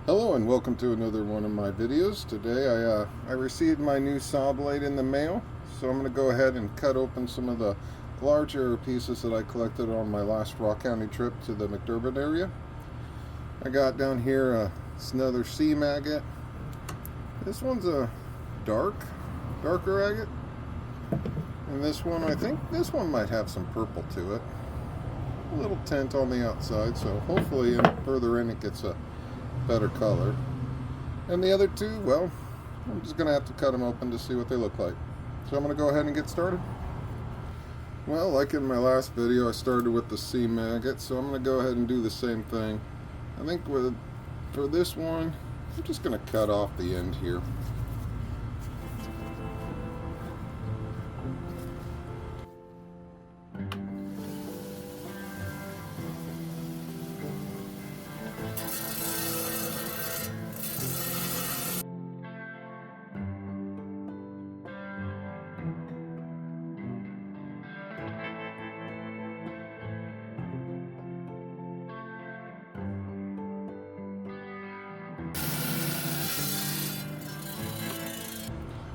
Hello and welcome to another one of my videos. Today I received my new saw blade in the mail, so I'm going to go ahead and cut open some of the larger pieces that I collected on my last rockhounding trip to the McDermitt area. I got down here it's another sea maggot. This one's a darker agate, and this one, I think this one might have some purple to it. A little tint on the outside, so hopefully further in it gets a better color. And the other two, well, I'm just gonna have to cut them open to see what they look like. So I'm gonna go ahead and get started. Well, like in my last video, I started with the sea maggot, so I'm gonna go ahead and do the same thing. I think for this one, I'm just gonna cut off the end here.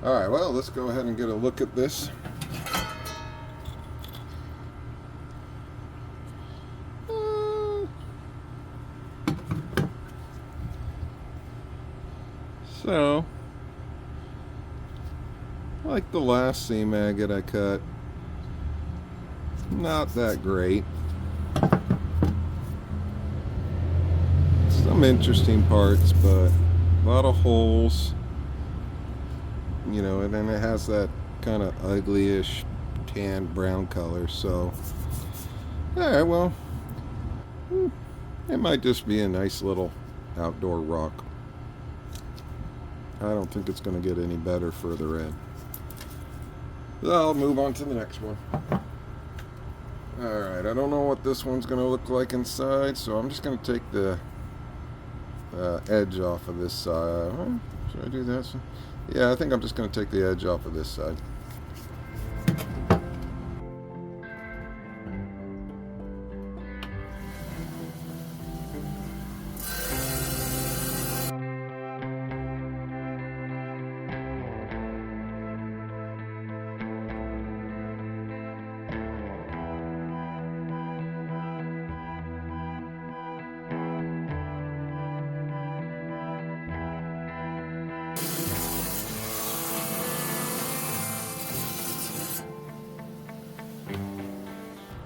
Alright, well, let's go ahead and get a look at this. So, like the last sea maggot I cut, not that great. Some interesting parts, but a lot of holes. You know, and then it has that kind of ugly-ish tan brown color, so alright, well, it might just be a nice little outdoor rock. I don't think it's going to get any better further in. So I'll move on to the next one. Alright, I don't know what this one's going to look like inside, so I'm just going to take the edge off of this side. Should I do that? Yeah, I think I'm just going to take the edge off of this side.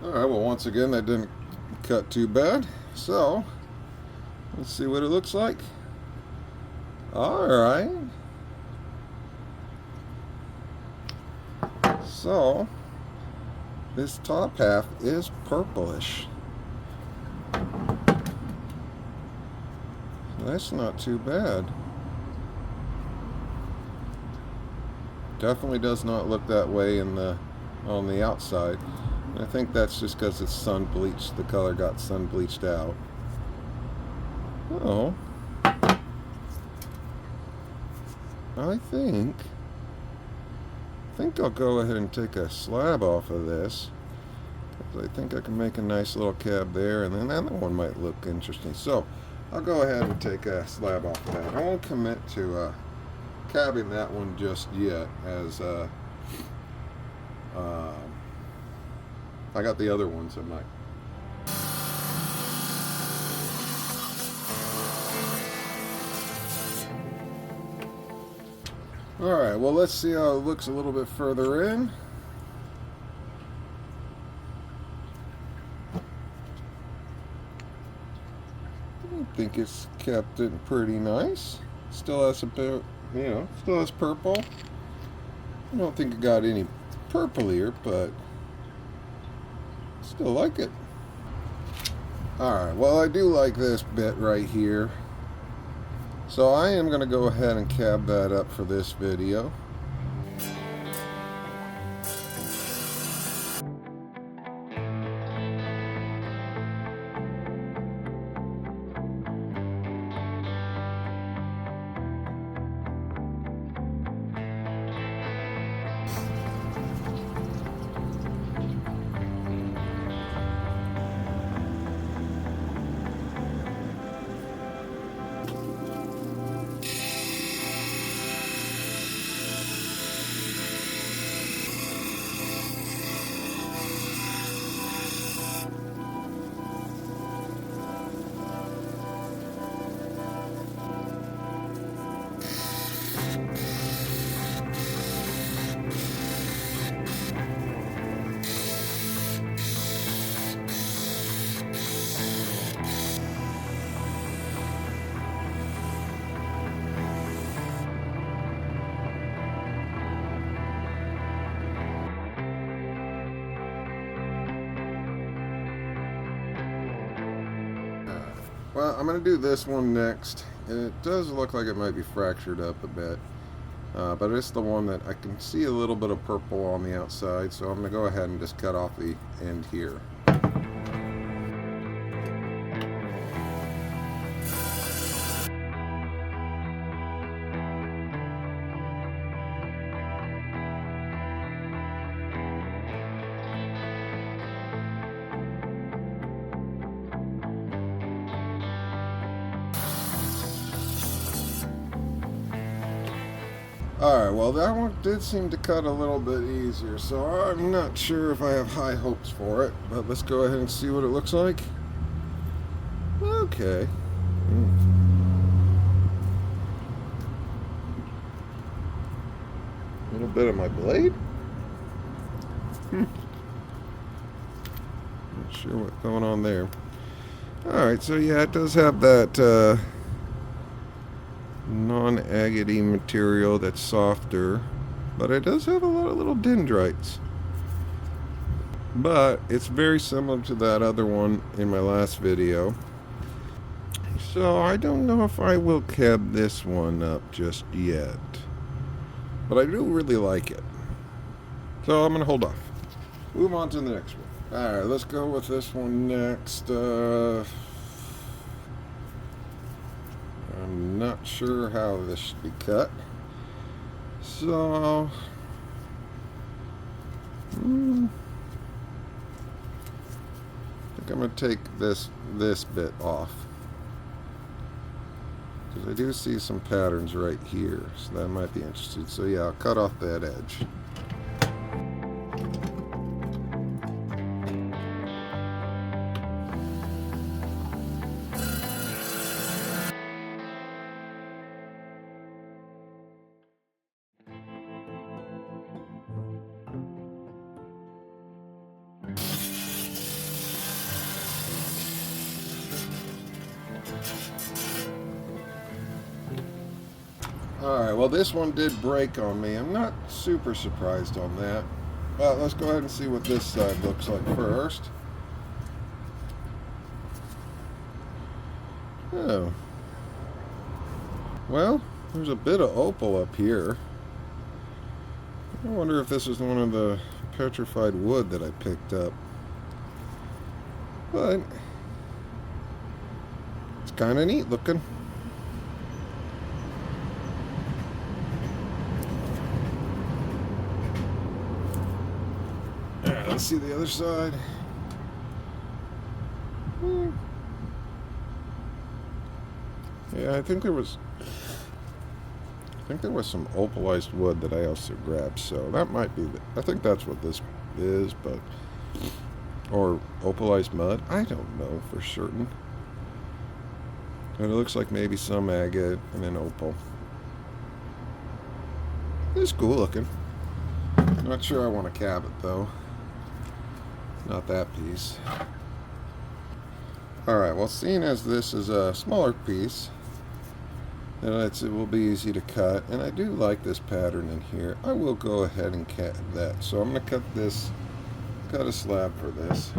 Alright, well, once again, that didn't cut too bad. So, let's see what it looks like. Alright. So, this top half is purplish. That's not too bad. Definitely does not look that way on the outside. I think that's just because it's sun bleached. The color got sun bleached out. Oh, I think I'll go ahead and take a slab off of this, because I think I can make a nice little cab there, and then that one might look interesting. So I'll go ahead and take a slab off of that. I won't commit to cabbing that one just yet, as I got the other ones I might. Alright, well, let's see how it looks a little bit further in. I think it's kept it pretty nice. Still has a bit, still has purple. I don't think it got any purplier, but still like it. Alright, well, I do like this bit right here, so I am going to go ahead and cab that up for this video. well, I'm going to do this one next. And it does look like it might be fractured up a bit. But it's the one that I can see a little bit of purple on the outside, so I'm going to go ahead and just cut off the end here. Alright, well that one did seem to cut a little bit easier, so I'm not sure if I have high hopes for it, but let's go ahead and see what it looks like. Okay. A little bit of my blade? Not sure what's going on there. Alright, so yeah, it does have that non-agate material that's softer, but it does have a lot of little dendrites. But it's very similar to that other one in my last video. So I don't know if I will cab this one up just yet. But I do really like it. So I'm going to hold off. Move on to the next one. Alright, let's go with this one next. I'm not sure how this should be cut. So I think I'm going to take this bit off, because I do see some patterns right here, so that might be interesting. So yeah, I'll cut off that edge. Alright, well this one did break on me. I'm not super surprised on that. But let's go ahead and see what this side looks like first. Oh. Well, there's a bit of opal up here. I wonder if this is one of the petrified wood that I picked up. But it's kind of neat looking. Let's see the other side. Yeah, I think there was some opalized wood that I also grabbed, so that might be I think that's what this is, but or opalized mud. I don't know for certain. But it looks like maybe some agate and then opal. It's cool looking. Not sure I want to cab it though. Not that piece. Alright, well, seeing as this is a smaller piece, then it will be easy to cut, and I do like this pattern in here. I will go ahead and cut that. So I'm going to cut a slab for this.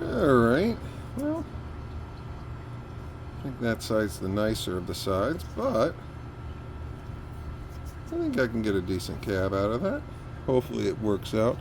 Alright, well, I think that side's the nicer of the sides, but I think I can get a decent cab out of that. Hopefully it works out.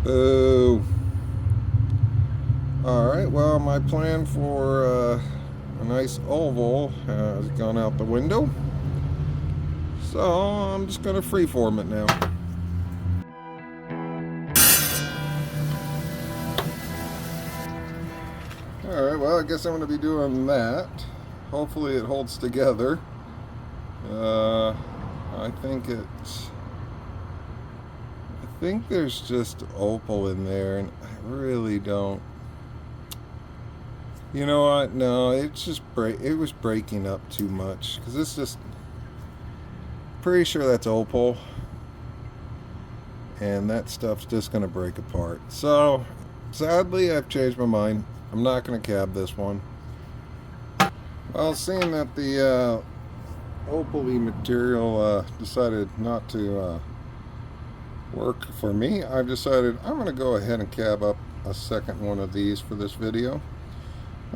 Boo. Alright, well, my plan for a nice oval has gone out the window. So I'm just going to freeform it now. Alright, well, I guess I'm going to be doing that. Hopefully it holds together. I think there's just opal in there, and I really don't. You know what? No, it's just it was breaking up too much, because it's just pretty sure that's opal, and that stuff's just gonna break apart. So sadly, I've changed my mind. I'm not gonna cab this one. Well, seeing that the opal-y material decided not to work for me, I've decided I'm going to go ahead and cab up a second one of these for this video.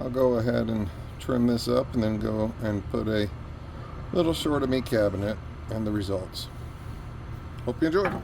I'll go ahead and trim this up and then go and put a little short of me cabinet and the results. Hope you enjoyed.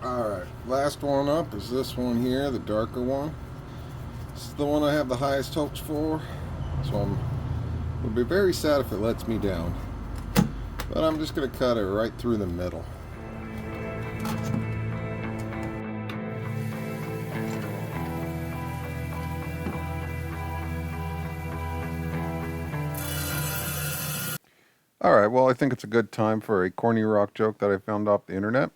Alright, last one up is this one here, the darker one. This is the one I have the highest hopes for, so I'll be very sad if it lets me down. But I'm just going to cut it right through the middle. Alright, well, I think it's a good time for a corny rock joke that I found off the internet.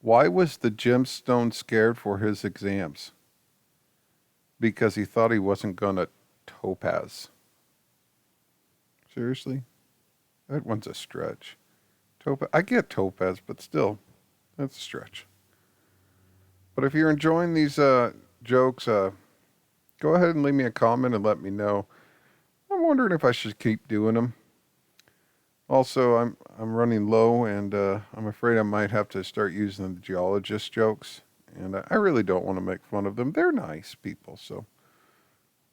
Why was the gemstone scared for his exams? Because he thought he wasn't gonna topaz. Seriously? That one's a stretch. Topaz, I get topaz, but still, that's a stretch. But if you're enjoying these jokes, go ahead and leave me a comment and let me know. I'm wondering if I should keep doing them. Also, I'm running low, and I'm afraid I might have to start using the geologist jokes. And I really don't want to make fun of them. They're nice people, so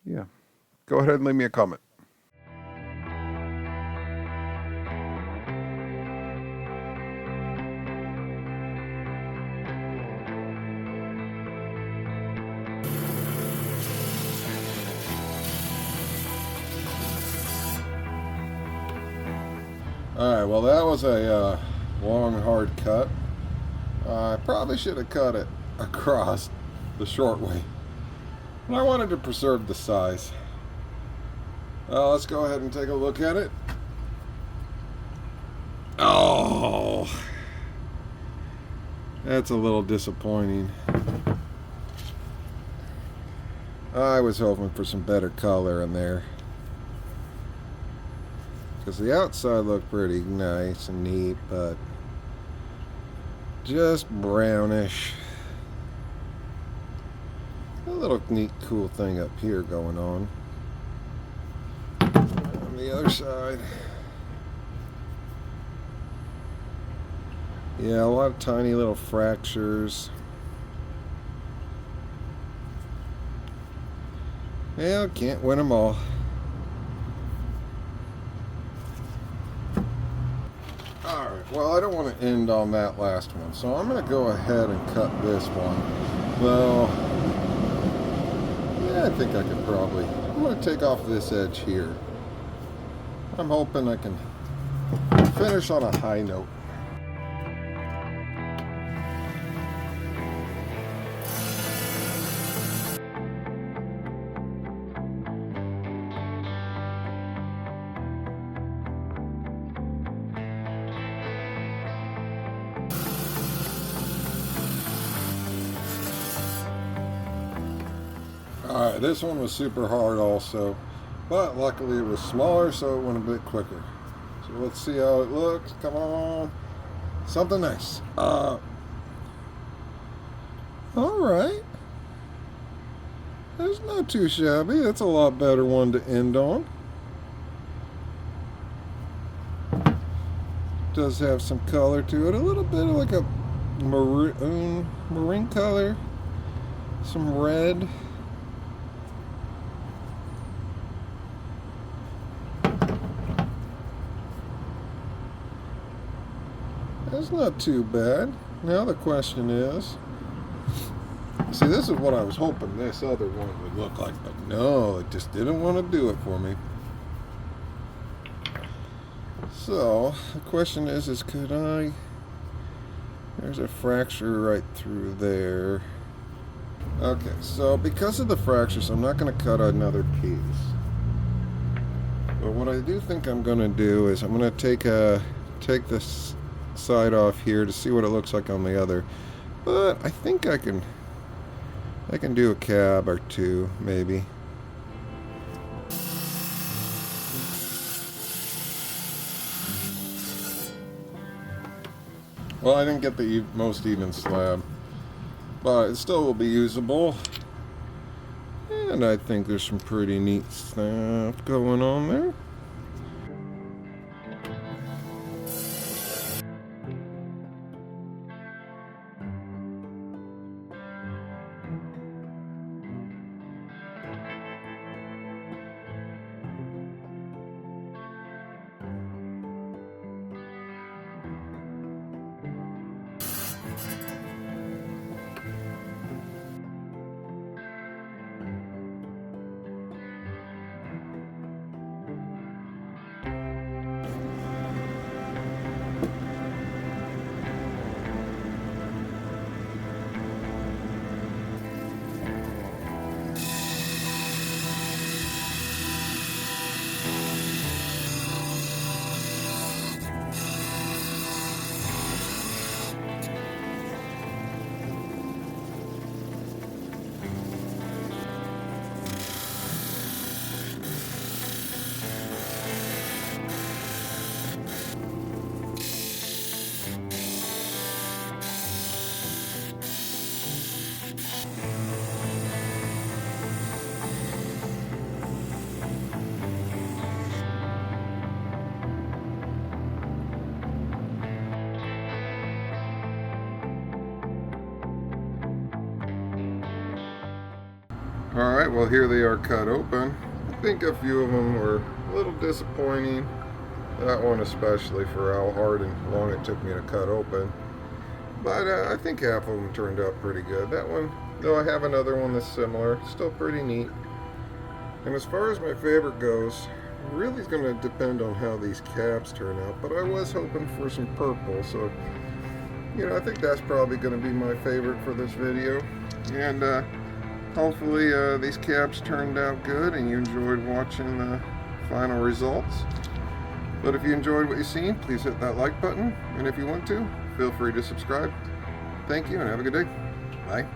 yeah. Go ahead and leave me a comment. Alright, well, that was a long, hard cut. I probably should have cut it across the short way, but I wanted to preserve the size. Let's go ahead and take a look at it. Oh, that's a little disappointing. I was hoping for some better color in there, because the outside looked pretty nice and neat, but just brownish. A little neat, cool thing up here going on the other side. Yeah, a lot of tiny little fractures. Yeah, can't win them all. Alright, well, I don't want to end on that last one, so I'm going to go ahead and cut this one. Well, yeah, I think I could probably. I'm going to take off this edge here. I'm hoping I can finish on a high note. Alright, this one was super hard also, but luckily it was smaller, so it went a bit quicker. So let's see how it looks. Come on. Something nice. Alright. That's not too shabby. That's a lot better one to end on. Does have some color to it. A little bit of like a maroon color. Some red. That's not too bad. Now the question is, see, this is what I was hoping this other one would look like, but no, it just didn't want to do it for me. So the question is could I? There's a fracture right through there. Okay, so because of the fractures, I'm not going to cut another piece. But what I do think I'm going to do is I'm going to take this side off here to see what it looks like on the other. But I think I can do a cab or two, maybe. Well, I didn't get the most even slab, but it still will be usable. And I think there's some pretty neat stuff going on there. Alright, well here they are cut open. I think a few of them were a little disappointing. That one especially for how hard and long it took me to cut open. But I think half of them turned out pretty good. That one, though I have another one that's similar, still pretty neat. And as far as my favorite goes, really is going to depend on how these cabs turn out. But I was hoping for some purple, so you know, I think that's probably going to be my favorite for this video. And hopefully these cabs turned out good and you enjoyed watching the final results. But if you enjoyed what you've seen, please hit that like button. And if you want to, feel free to subscribe. Thank you and have a good day. Bye.